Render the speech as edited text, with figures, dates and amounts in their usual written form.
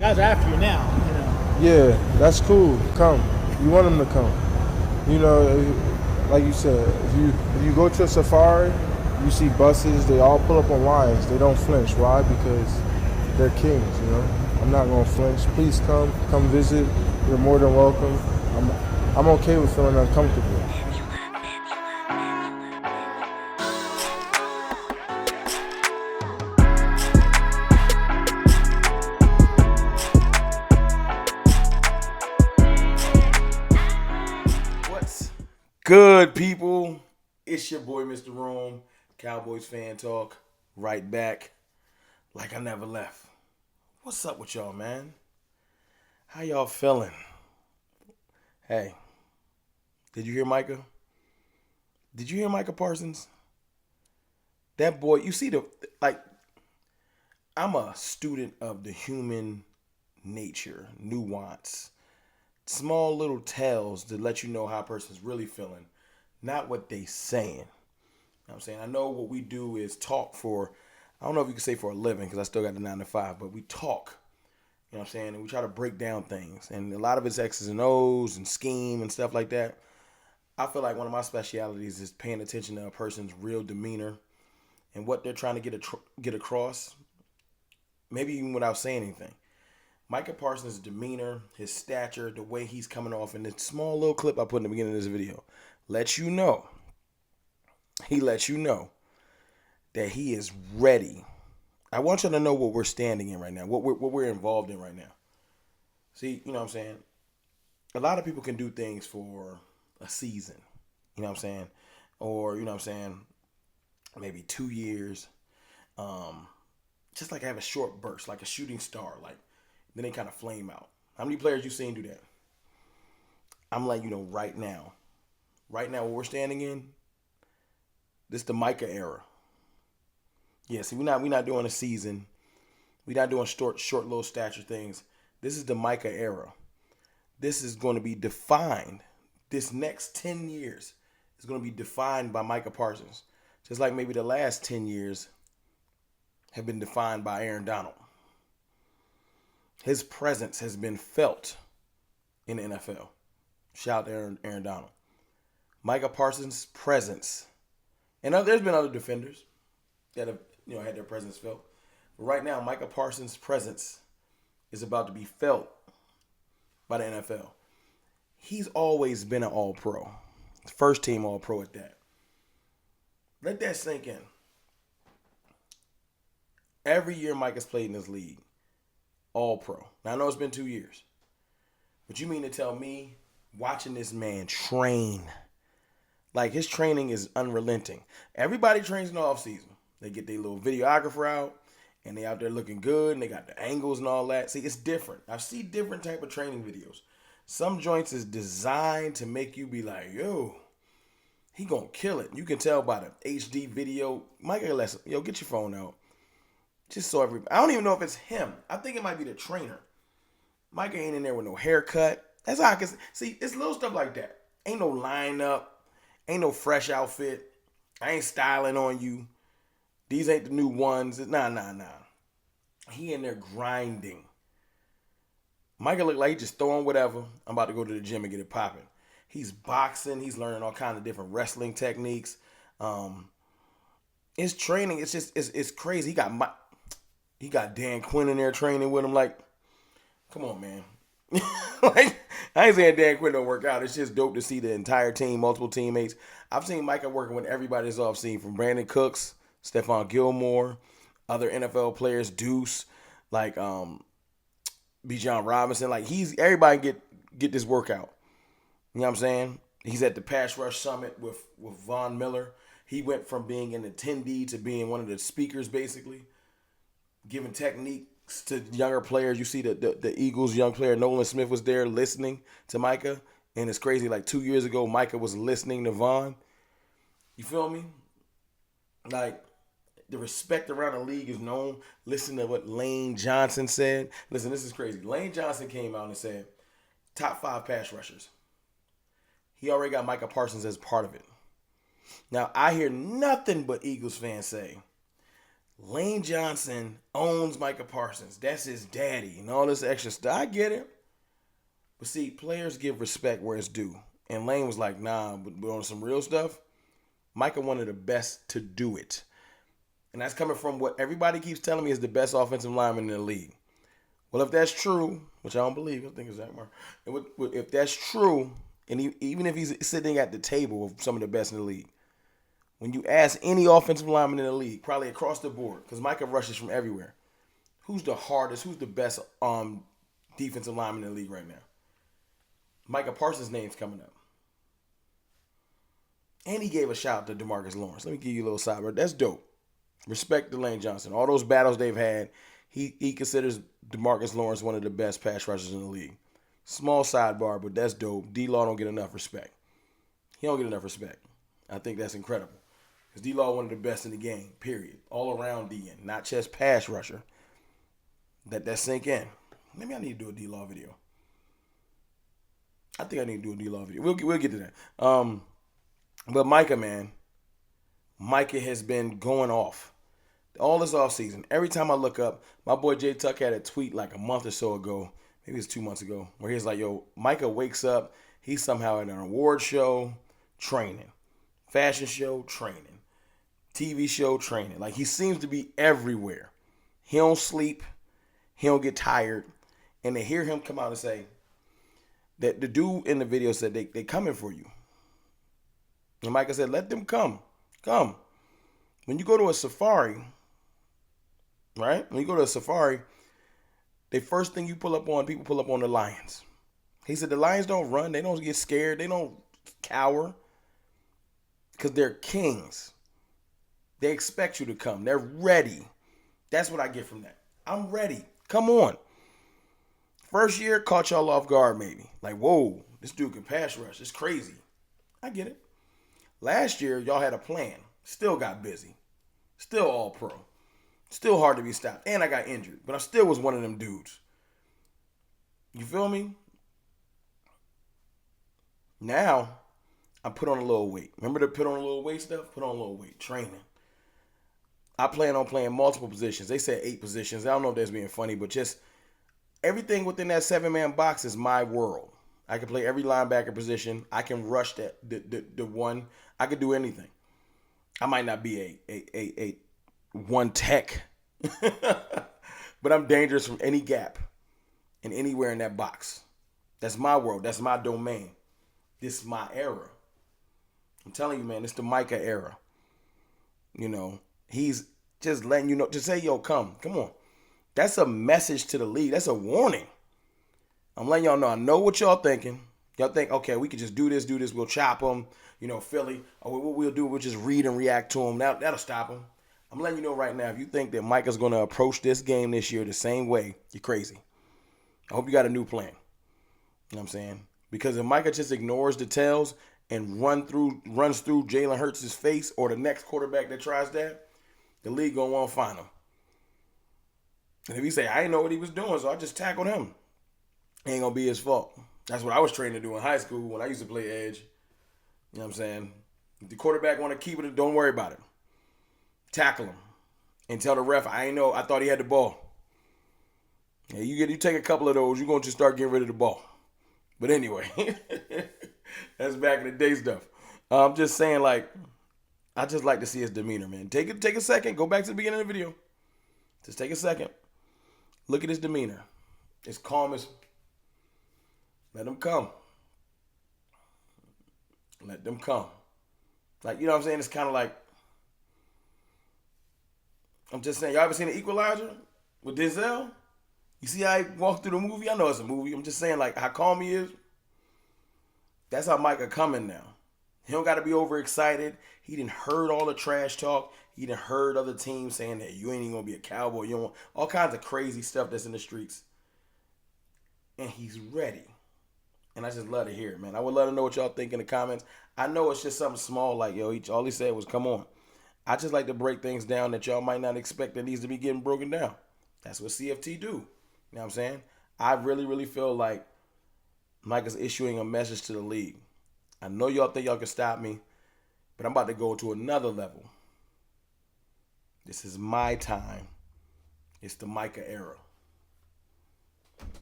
Guys are after you now, Yeah, that's cool. Come. You want them to come. You know, like you said, if you go to a safari, you see buses. They all pull up on lines. They don't flinch. Why? Because they're kings. You know. I'm not gonna flinch. Please come visit. You're more than welcome. I'm okay with feeling uncomfortable. What's good, people? It's your boy, Mr. Rome, Cowboys fan talk, right back, like I never left. What's up with y'all, man? How y'all feeling? Hey, did you hear Micah? Did you hear Micah Parsons? That boy, you see like, I'm a student of the human nature, nuance, small little tells to let you know how a person's really feeling, not what they saying. You know what I'm saying? I know what we do is talk for, I don't know if you can say for a living because I still got the 9 to 5, but we talk. You know what I'm saying? And we try to break down things. And a lot of it's X's and O's and scheme and stuff like that. I feel like one of my specialities is paying attention to a person's real demeanor and what they're trying to get across, maybe even without saying anything. Micah Parsons' demeanor, his stature, the way he's coming off in this small little clip I put in the beginning of this video, lets you know, he lets you know that he is ready. I want you to know what we're standing in right now, what we're involved in right now. See, you know what I'm saying? A lot of people can do things for a season, you know what I'm saying? Or, you know what I'm saying, maybe 2 years. Just like have a short burst, like a shooting star, like then they kind of flame out. How many players you seen do that? I'm letting you know right now. Right now, what we're standing in, this is the Micah era. Yeah, see, we're not doing a season. We're not doing short little stature things. This is the Micah era. This is going to be defined. This next 10 years is going to be defined by Micah Parsons. Just like maybe the last 10 years have been defined by Aaron Donald. His presence has been felt in the NFL. Shout out to Aaron Donald. Micah Parsons' presence. And there's been other defenders that have had their presence felt. But right now, Micah Parsons' presence is about to be felt by the NFL. He's always been an all-pro. First team all-pro at that. Let that sink in. Every year Micah's played in this league, all-pro. Now, I know it's been 2 years. But you mean to tell me, watching this man train, like his training is unrelenting. Everybody trains in the offseason. They get their little videographer out, and they out there looking good, and they got the angles and all that. See, it's different. I see different type of training videos. Some joints is designed to make you be like, yo, he gonna kill it. You can tell by the HD video. Micah, get your phone out. Just so everybody. I don't even know if it's him. I think it might be the trainer. Micah ain't in there with no haircut. That's how I can see. It's little stuff like that. Ain't no lineup. Ain't no fresh outfit. I ain't styling on you. These ain't the new ones. Nah. He in there grinding. Micah look like he just throwing whatever. I'm about to go to the gym and get it popping. He's boxing. He's learning all kinds of different wrestling techniques. His training, it's crazy. He got Dan Quinn in there training with him. Like, come on, man. Like, I ain't saying Dan Quinn don't work out. It's just dope to see the entire team, multiple teammates. I've seen Micah working with everybody that's off scene, from Brandon Cooks, Stephon Gilmore, other NFL players, Deuce, like Bijan Robinson. Like, everybody get this workout. You know what I'm saying? He's at the Pass Rush Summit with Von Miller. He went from being an attendee to being one of the speakers, basically, giving techniques to younger players. You see the Eagles' young player Nolan Smith was there listening to Micah. And it's crazy, like 2 years ago, Micah was listening to Von. You feel me? Like, the respect around the league is known. Listen to what Lane Johnson said. Listen, this is crazy. Lane Johnson came out and said, top 5 pass rushers. He already got Micah Parsons as part of it. Now, I hear nothing but Eagles fans say, Lane Johnson owns Micah Parsons. That's his daddy and all this extra stuff. I get it. But see, players give respect where it's due. And Lane was like, nah, but on some real stuff, Micah one of the best to do it. And that's coming from what everybody keeps telling me is the best offensive lineman in the league. Well, if that's true, which I don't believe, I think it's Zach Martin. If that's true, and even if he's sitting at the table of some of the best in the league, when you ask any offensive lineman in the league, probably across the board, because Micah rushes from everywhere, who's the hardest, who's the best defensive lineman in the league right now? Micah Parsons' name's coming up. And he gave a shout out to DeMarcus Lawrence. Let me give you a little sidebar. That's dope. Respect to Lane Johnson. All those battles they've had, he considers DeMarcus Lawrence one of the best pass rushers in the league. Small sidebar, but that's dope. D-Law don't get enough respect. He don't get enough respect. I think that's incredible. Because D-Law one of the best in the game, period. All around DN, not just pass rusher. That sink in. Maybe I need to do a D-Law video. I think I need to do a D-Law video. We'll get to that. But Micah, man, Micah has been going off all this offseason. Every time I look up, my boy Jay Tuck had a tweet like a month or so ago, maybe it was 2 months ago, where he's like, yo, Micah wakes up, he's somehow at an award show, training, fashion show, training, TV show, training. Like, he seems to be everywhere. He don't sleep, he don't get tired, and to hear him come out and say that the dude in the video said they coming for you. And Micah said, let them come. Come. When you go to a safari, right? When you go to a safari, the first thing you pull up on, people pull up on the lions. He said the lions don't run. They don't get scared. They don't cower. Because they're kings. They expect you to come. They're ready. That's what I get from that. I'm ready. Come on. First year, caught y'all off guard maybe. Like, whoa, this dude can pass rush. It's crazy. I get it. Last year, y'all had a plan. Still got busy. Still all pro. Still hard to be stopped. And I got injured. But I still was one of them dudes. You feel me? Now, I put on a little weight. Remember the put on a little weight stuff? Put on a little weight. Training. I plan on playing multiple positions. They said 8 positions. I don't know if that's being funny, but just everything within that 7-man box is my world. I can play every linebacker position. I can rush the one. I can do anything. I might not be a one tech, but I'm dangerous from any gap and anywhere in that box. That's my world. That's my domain. This is my era. I'm telling you, man, it's the Micah era. You know, he's just letting you know, just say, yo, come on. That's a message to the league. That's a warning. I'm letting y'all know. I know what y'all thinking. Y'all think, okay, we can just do this. We'll chop them. You know, Philly. Or what we'll do, we'll just read and react to them. That'll stop them. I'm letting you know right now, if you think that Micah's going to approach this game this year the same way, you're crazy. I hope you got a new plan. You know what I'm saying? Because if Micah just ignores the tells and runs through Jalen Hurts' face or the next quarterback that tries that, the league going to want to find him. And if he say, I didn't know what he was doing, so I just tackled him, it ain't going to be his fault. That's what I was trained to do in high school when I used to play edge. You know what I'm saying? If the quarterback want to keep it, don't worry about it. Tackle him. And tell the ref, I ain't know, I thought he had the ball. Yeah, you take a couple of those, you're going to just start getting rid of the ball. But anyway, that's back in the day stuff. I'm just saying, like, I just like to see his demeanor, man. Take a second. Go back to the beginning of the video. Just take a second. Look at his demeanor. It's calm as... Let them come. Let them come. Like, you know what I'm saying? It's kind of like... I'm just saying, y'all ever seen The Equalizer with Denzel? You see how he walked through the movie? I know it's a movie. I'm just saying, like, how calm he is. That's how Micah coming now. He don't got to be overexcited. He didn't heard all the trash talk. He didn't heard other teams saying that you ain't even going to be a Cowboy. You don't want all kinds of crazy stuff that's in the streets. And he's ready. And I just love to hear it, man. I would love to know what y'all think in the comments. I know it's just something small like, yo, all he said was, come on. I just like to break things down that y'all might not expect that needs to be getting broken down. That's what CFT do. You know what I'm saying? I really, really feel like Micah's issuing a message to the league. I know y'all think y'all can stop me, but I'm about to go to another level. This is my time. It's the Micah era.